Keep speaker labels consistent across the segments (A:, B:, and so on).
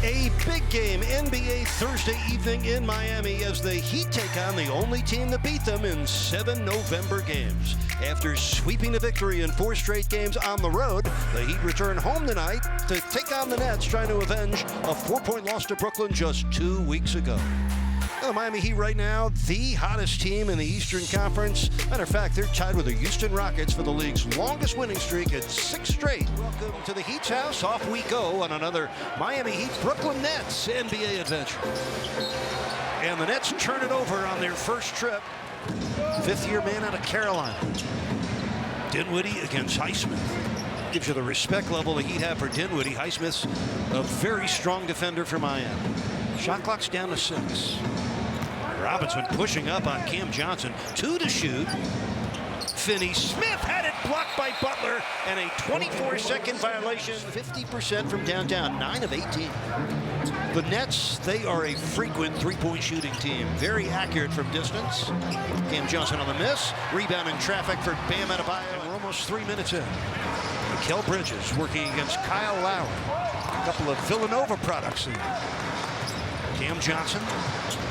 A: A big game NBA Thursday evening in Miami as the Heat take on the only team that beat them in 7 November games. After sweeping the victory in 4 straight games on the road, the Heat return home tonight to take on the Nets, trying to avenge a 4-point loss to Brooklyn just 2 weeks ago. The Miami Heat right now, the hottest team in the Eastern Conference. Matter of fact, they're tied with the Houston Rockets for the league's longest winning streak at 6 straight. Welcome to the Heat's house. Off we go on another Miami Heat Brooklyn Nets NBA adventure. And the Nets turn it over on their first trip. 5th-year man out of Carolina. Dinwiddie against Highsmith. Gives you the respect level the Heat have for Dinwiddie. Highsmith's a very strong defender for Miami. Shot clock's down to 6. Robinson pushing up on Cam Johnson. 2 to shoot. Finney Smith had it blocked by Butler, and a 24-second violation. 50% from downtown, 9 of 18. The Nets, they are a frequent three-point shooting team. Very accurate from distance. Cam Johnson on the miss. Rebound in traffic for Bam Adebayo. And we're almost 3 minutes in. Mikal Bridges working against Kyle Lowry. A couple of Villanova products in there. Cam Johnson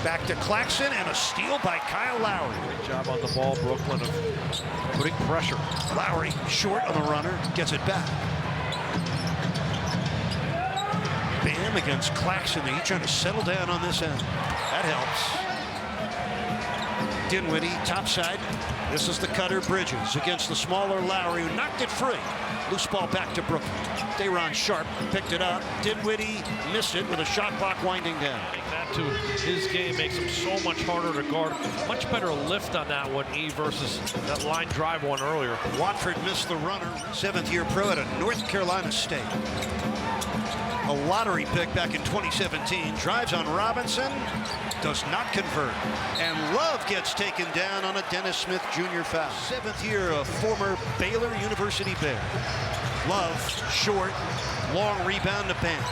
A: back to Claxton, and a steal by Kyle Lowry.
B: Great job on the ball, Brooklyn, of putting pressure.
A: Lowry short on the runner, gets it back. Bam against Claxton. He's trying to settle down on this end. That helps. Dinwiddie, top side. This is the cutter, Bridges against the smaller Lowry, who knocked it free. Loose ball back to Brooklyn. Day'Ron Sharp picked it up. Dinwiddie missed it with a shot clock winding down.
B: Make that to his game makes him so much harder to guard. Much better lift on that one, versus that line drive one earlier.
A: Watford missed the runner. 7th-year pro out of North Carolina State. A lottery pick back in 2017. Drives on Robinson. Does not convert. And Love gets taken down on a Dennis Smith Jr. foul. 7th year of former Baylor University Bear. Love, short, long rebound to Bam.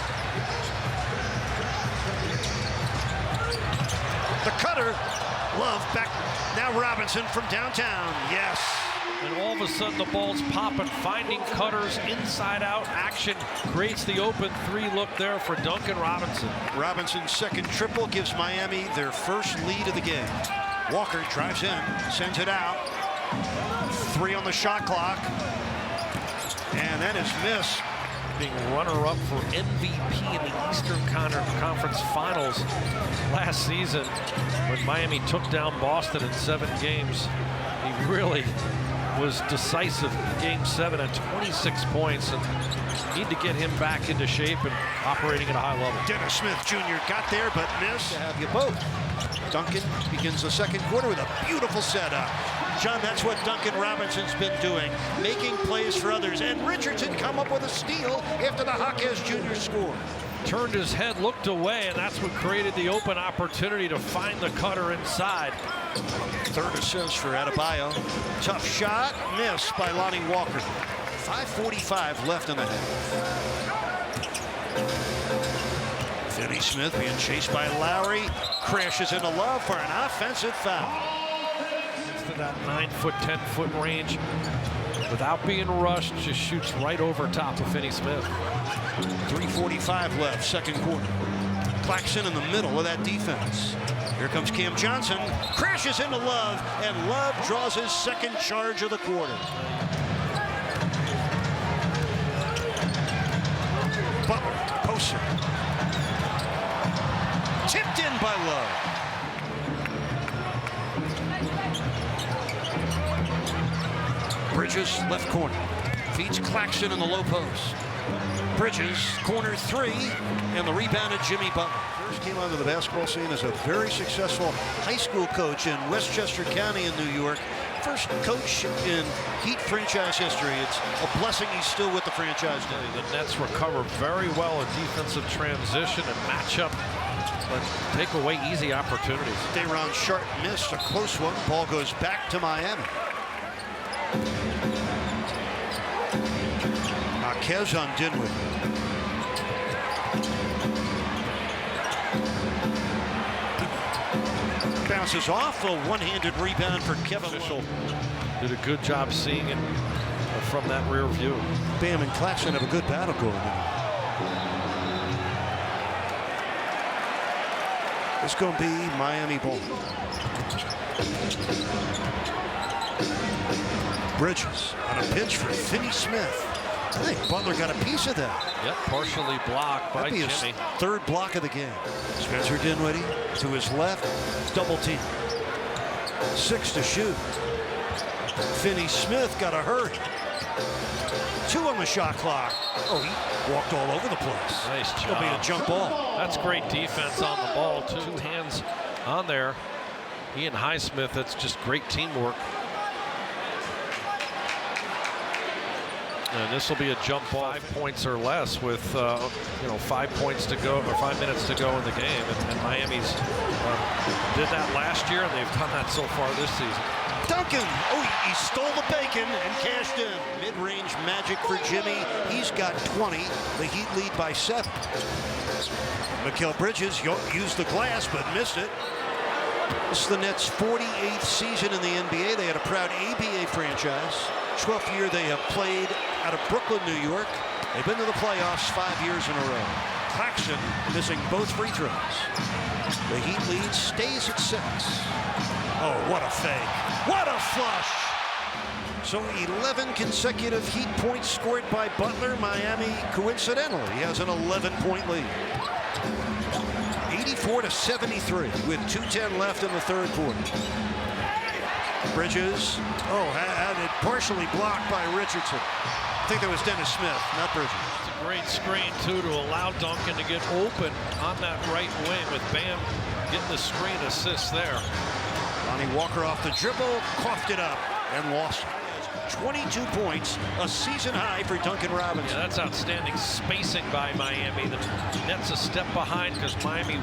A: The cutter, Love back. Now Robinson from downtown. Yes.
B: And all of a sudden the ball's popping, finding cutters, inside out action, creates the open 3 look there for Duncan Robinson.
A: Robinson's second triple gives Miami their first lead of the game. Walker drives in, sends it out. 3 on the shot clock. And that is missed.
B: Being runner-up for MVP in the Eastern Conference Finals last season when Miami took down Boston in 7 games. He really was decisive in Game 7 at 26 points, and need to get him back into shape and operating at a high level.
A: Dennis Smith Jr. got there but missed. To have you both. Duncan begins the second quarter with a beautiful setup. John, that's what Duncan Robinson's been doing, making plays for others. And Richardson come up with a steal after the Jaquez Jr. score.
B: Turned his head, looked away, and that's what created the open opportunity to find the cutter inside.
A: 3rd assist for Adebayo. Tough shot, missed by Lonnie Walker. 5:45 left in the half. Finney Smith being chased by Lowry. Crashes into Love for an offensive foul.
B: Into that 9-foot, 10-foot range. Without being rushed, just shoots right over top of Finney Smith.
A: 3:45 left, second quarter. Claxton in the middle of that defense. Here comes Cam Johnson, crashes into Love, and Love draws his second charge of the quarter. Butler, poster. Tipped in by Love. Bridges, left corner. Feeds Claxton in the low post. Bridges, corner 3, and the rebound at Jimmy Butler. First came onto the basketball scene as a very successful high school coach in Westchester County in New York. First coach in Heat franchise history. It's a blessing he's still with the franchise now.
B: The Nets recover very well in defensive transition and matchup, but take away easy opportunities.
A: Day'Ron Sharp missed a close one. Ball goes back to Miami. Jaquez on Dinwiddie. Bounces off, a one-handed rebound for Kevin.
B: Did a good job seeing it from that rear view.
A: Bam and Claxton have a good battle going It's going to be Miami ball. Bridges on a pitch for Finney Smith. I think Butler got a piece of that.
B: Yep, partially blocked by
A: That'd be
B: Jimmy.
A: his third block of the game. Spencer Dinwiddie to his left, double team. 6 to shoot. Finney Smith got a hurry. 2 on the shot clock. Oh, he walked all over the place.
B: Nice job.
A: It'll be a jump ball.
B: That's great defense on the ball. 2 hands on there. He and Highsmith, that's just great teamwork. And this will be a jump ball, 5 points or less with 5 points to go or 5 minutes to go in the game. And Miami's did that last year, and they've done that so far this season.
A: Duncan, he stole the bacon and cashed in. Mid-range magic for Jimmy. He's got 20. The Heat lead by 7. Mikal Bridges used the glass but missed it. This is the Nets' 48th season in the NBA. They had a proud ABA franchise. 12th year they have played out of Brooklyn, New York. They've been to the playoffs 5 years in a row. Claxton missing both free throws. The Heat lead stays at 6. Oh, what a fake. What a flush. So 11 consecutive Heat points scored by Butler. Miami, coincidentally, has an 11-point lead. 84 to 73 with 2:10 left in the third quarter. Bridges, had it partially blocked by Richardson. I think that was Dennis Smith, not Bridges.
B: It's a great screen, too, to allow Duncan to get open on that right wing with Bam getting the screen assist there.
A: Lonnie Walker off the dribble, coughed it up, and lost it. 22 points, a season high for Duncan Robinson.
B: Yeah, that's outstanding spacing by Miami. The Nets a step behind because Miami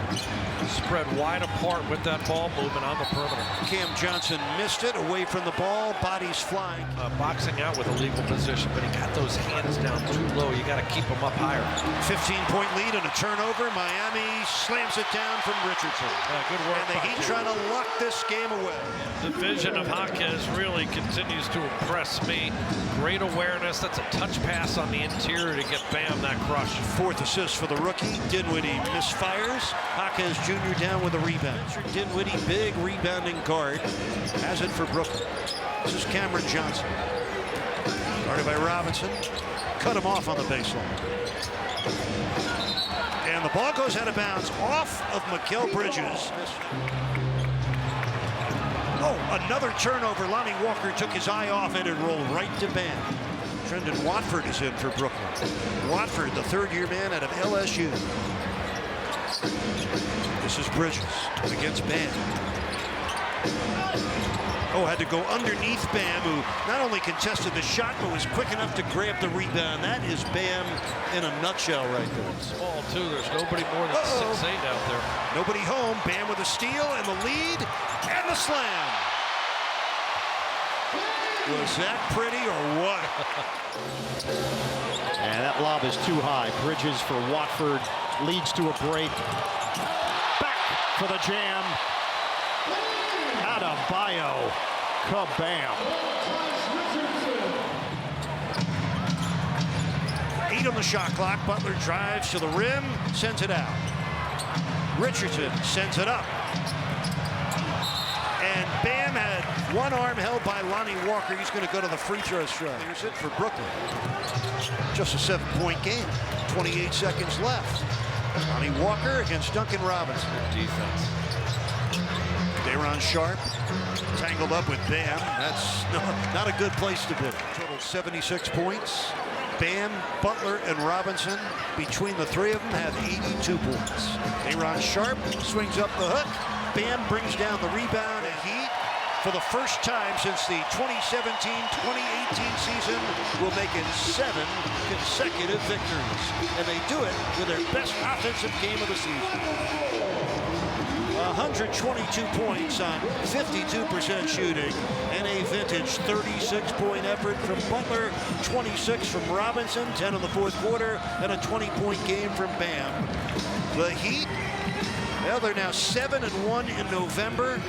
B: spread wide apart with that ball movement on the perimeter.
A: Cam Johnson missed it, away from the ball, bodies flying.
B: Boxing out with a legal position, but he got those hands down too low. You got to keep them up higher.
A: 15-point lead and a turnover. Miami slams it down from Richardson.
B: Good work.
A: And the Heat trying to lock this game away.
B: The vision of Jaquez really continues to impress me. Great awareness. That's a touch pass on the interior to get Bam that crush. 4th assist for the rookie. Dinwiddie misfires. Jaquez Jr. down with a rebound. Dinwiddie, big rebounding guard, has it for Brooklyn. This is Cameron Johnson. Guarded by Robinson. Cut him off on the baseline. And the ball goes out of bounds off of Mikal Bridges. Another turnover. Lonnie Walker took his eye off it and rolled right to Bam. Trendon Watford is in for Brooklyn. Watford, the third-year man out of LSU. This is Bridges against Bam. Had to go underneath Bam, who not only contested the shot, but was quick enough to grab the rebound. That is Bam in a nutshell right there. Small, too. There's nobody more than 6'8" out there.
A: Nobody home. Bam with a steal and the lead and the slam. Was that pretty or what?
C: And that lob is too high. Bridges for Watford leads to a break. Back for the jam. Adebayo. Kabam.
A: 8 on the shot clock. Butler drives to the rim, sends it out. Richardson sends it up. And Bam had one arm held by Lonnie Walker. He's going to go to the free throw stripe. Here's it for Brooklyn. Just a 7-point game. 28 seconds left. Lonnie Walker against Duncan Robinson.
B: Good defense.
A: Day'Ron Sharp tangled up with Bam. That's not a good place to be. Total 76 points. Bam, Butler, and Robinson, between the three of them, have 82 points. Day'Ron Sharp swings up the hook. Bam brings down the rebound. The Heat, for the first time since the 2017-2018 season, will make it 7 consecutive victories. And they do it with their best offensive game of the season. 122 points on 52% shooting, and a vintage 36-point effort from Butler, 26 from Robinson, 10 in the fourth quarter, and a 20-point game from Bam. The Heat, well, they're now 7-1 in November.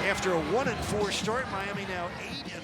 A: After a 1-4 start, Miami now 8-1.